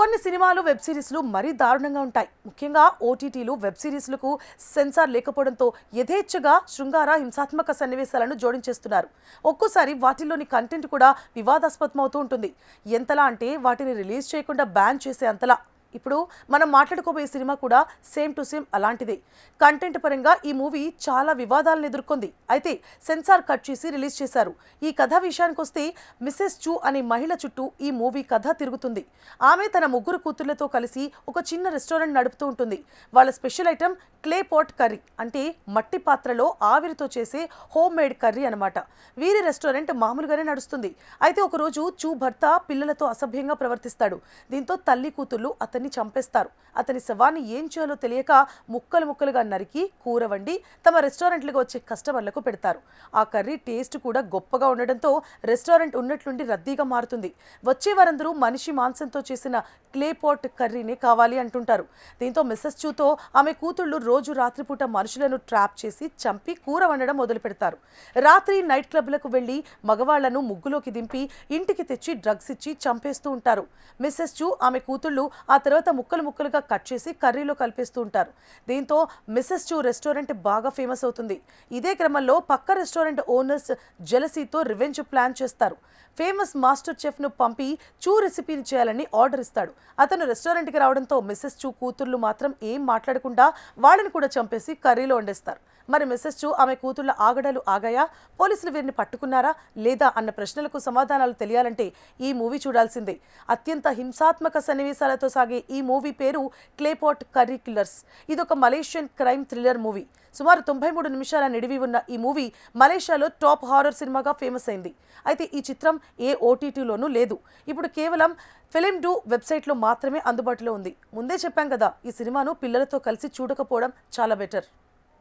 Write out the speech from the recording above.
కొన్ని సినిమాలు వెబ్ సిరీస్లు మరీ దారుణంగా ఉంటాయి. ముఖ్యంగా ఓటీటీలు వెబ్ సిరీస్లకు సెన్సార్ లేకపోవడంతో యథేచ్ఛగా శృంగార హింసాత్మక సన్నివేశాలను జోడించేస్తున్నారు. ఒక్కోసారి వాటిల్లోని కంటెంట్ కూడా వివాదాస్పదమవుతూ ఉంటుంది. ఎంతలా అంటే వాటిని రిలీజ్ చేయకుండా బ్యాన్ చేసే అంతలా. ఇప్పుడు మనం మాట్లాడుకోబోయే సినిమా కూడా సేమ్ టు సేమ్ అలాంటిదే. కంటెంట్ పరంగా ఈ మూవీ చాలా వివాదాలను ఎదుర్కొంది. అయితే సెన్సార్ కట్ చేసి రిలీజ్ చేశారు. ఈ కథ విషయానికి వస్తే మిసెస్ చూ అనే మహిళ చుట్టూ ఈ మూవీ కథ తిరుగుతుంది. ఆమె తన ముగ్గురు కూతుళ్లతో కలిసి ఒక చిన్న రెస్టారెంట్ నడుపుతూ ఉంటుంది. వాళ్ళ special item clay pot curry, అంటే మట్టి పాత్రలో ఆవిరితో చేసే హోమ్ మేడ్ కర్రీ అనమాట. వీరి రెస్టారెంట్ మామూలుగానే నడుస్తుంది. అయితే ఒకరోజు చూ భర్త పిల్లలతో అసభ్యంగా ప్రవర్తిస్తాడు. దీంతో తల్లి కూతుళ్ళు అతన్ని చంపేస్తారు. అతని శవాన్ని ఏం చేయాలో తెలియక ముక్కలు ముక్కలుగా నరికి కూర వండి తమ రెస్టారెంట్లకు వచ్చే కస్టమర్లకు పెడతారు. ఆ కర్రీ టేస్ట్ కూడా గొప్పగా ఉండడంతో రెస్టారెంట్ ఉన్నట్లుండి రద్దీగా మారుతుంది. వచ్చే వారందరూ మనిషి మాంసంతో చేసిన క్లే పాట్ కర్రీనే కావాలి అంటుంటారు. దీంతో మిసెస్ చూతో ఆమె కూతుళ్ళు రోజు రాత్రిపూట మనుషులను ట్రాప్ చేసి చంపి కూర వండడం మొదలు పెడతారు. రాత్రి నైట్ క్లబ్లకు వెళ్లి మగవాళ్లను ముగ్గులోకి దింపి ఇంటికి తెచ్చి డ్రగ్స్ ఇచ్చి చంపేస్తూ ఉంటారు. మిసెస్ చూ ఆమె కూతుళ్ళు ఆ తర్వాత ముక్కలు ముక్కలుగా కట్ చేసి కర్రీలో కలిపేస్తూ ఉంటారు. దీంతో మిసెస్ చూ రెస్టారెంట్ బాగా ఫేమస్ అవుతుంది. ఇదే క్రమంలో పక్క రెస్టారెంట్ ఓనర్స్ జెలసీతో రివెంజ్ ప్లాన్ చేస్తారు. ఫేమస్ మాస్టర్ చెఫ్ను పంపి చూ రెసిపీని చేయాలని ఆర్డర్ ఇస్తాడు. అతను రెస్టారెంట్కి రావడంతో మిసెస్ చూ కూతుర్లు మాత్రం ఏం మాట్లాడకుండా వాళ్ళని కూడా చంపేసి కర్రీలో వండేస్తారు. మరి మిసెస్ చూ ఆమె కూతుళ్ల ఆగడాలు ఆగాయా? పోలీసులు వీరిని పట్టుకున్నారా లేదా అన్న ప్రశ్నలకు సమాధానాలు తెలియాలంటే ఈ మూవీ చూడాల్సిందే. అత్యంత హింసాత్మక సన్నివేశాలతో సాగే ఈ మూవీ పేరు క్లే పాట్ కర్రీ కిల్లర్స్. ఇదొక మలేషియన్ క్రైమ్ థ్రిల్లర్ మూవీ. సుమారు 93 నిమిషాల నిడివి ఉన్న ఈ మూవీ మలేషియాలో టాప్ హారర్ సినిమాగా ఫేమస్ అయింది. అయితే ఈ చిత్రం ఏ ఓటీటీలోనూ లేదు. ఇప్పుడు కేవలం ఫిలిం2 వెబ్సైట్లో మాత్రమే అందుబాటులో ఉంది. ముందే చెప్పాం కదా, ఈ సినిమాను పిల్లలతో కలిసి చూడకపోవడం చాలా బెటర్.